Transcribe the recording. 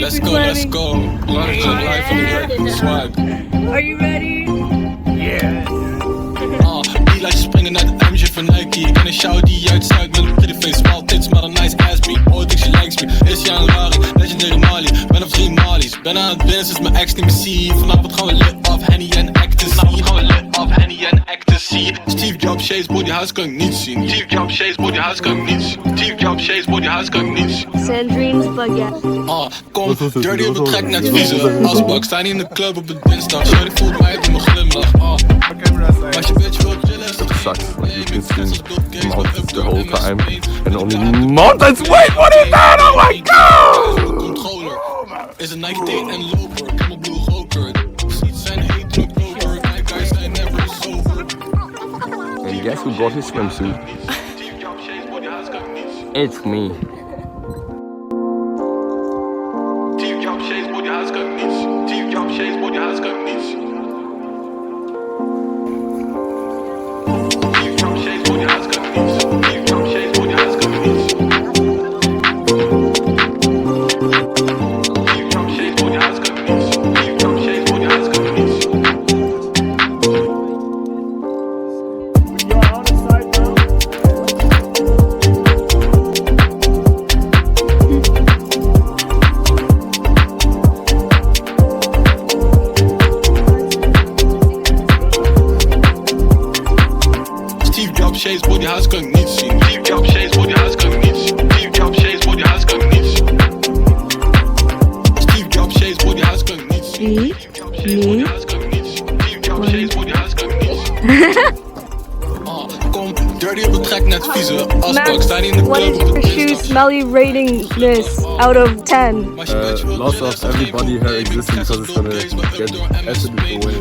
let's go, let's go. Life in the red swag. Are you ready? Die lijst springen naar de MJ van Nike. Ik ken een show die uitstuit met een pretty face. Small tits, maar een nice ass me. Oh, think she likes me. Is Januari, legendary Mali. Ben op 3 Mali's. Ben aan het binnen sinds mijn ex niet meer zie. Vanavond gaan we lit af, Henny en ecstasy. Steve Jobs, Shays, body house kan ik niet zien. Steve Jobs, Shays, body house kan ik niet zien. Steve Jobs, Shays, body house kan ik niet zien. Sandrine's baguette. Kom, dirty op het trek net viezen. Asbak, sta niet in de club op een dinsdag. Shorty voelt mij uit in mijn glimlach. Als je bitch wilt chillen is dat sucks. Like you can see mountains the whole time and only mountains. Wait, what is that? Oh my god! Controller is een Nike date en loper. Camel blue roker. Seats zijn heet op over. My guys zijn never sober. And guess who brought his swimsuit? It's me. Steve Jobs, Shays, body house kan ik niet zien. Steve Jobs, Shays, body house kan ik niet zien. Steve Jobs, Shays, body house kan ik niet zien. Steve Jobs, Shays, body house kan ik niet zien. Steve Jobs, Shays, body house kan ik niet zien. Steve Jobs, Shays, body house kan ik niet zien. Steve Jobs, Shays, body house kan ik niet zien. Steve Jobs, Shays, body house kan ik niet zien. Steve Jobs, Shays, body house kan ik niet zien. Steve Jobs, Shays, body house kan ik niet zien. Steve Jobs, Shays, body house kan ik niet zien. Steve Jobs, Shays, body house kan ik niet zien. Kom, dirty op het trek net vieze. Asbak, sta niet in de What club is op your een shoe dinsdag. smelly rating this out of 10? Lots of everybody here existing because it's gonna get absolutely away.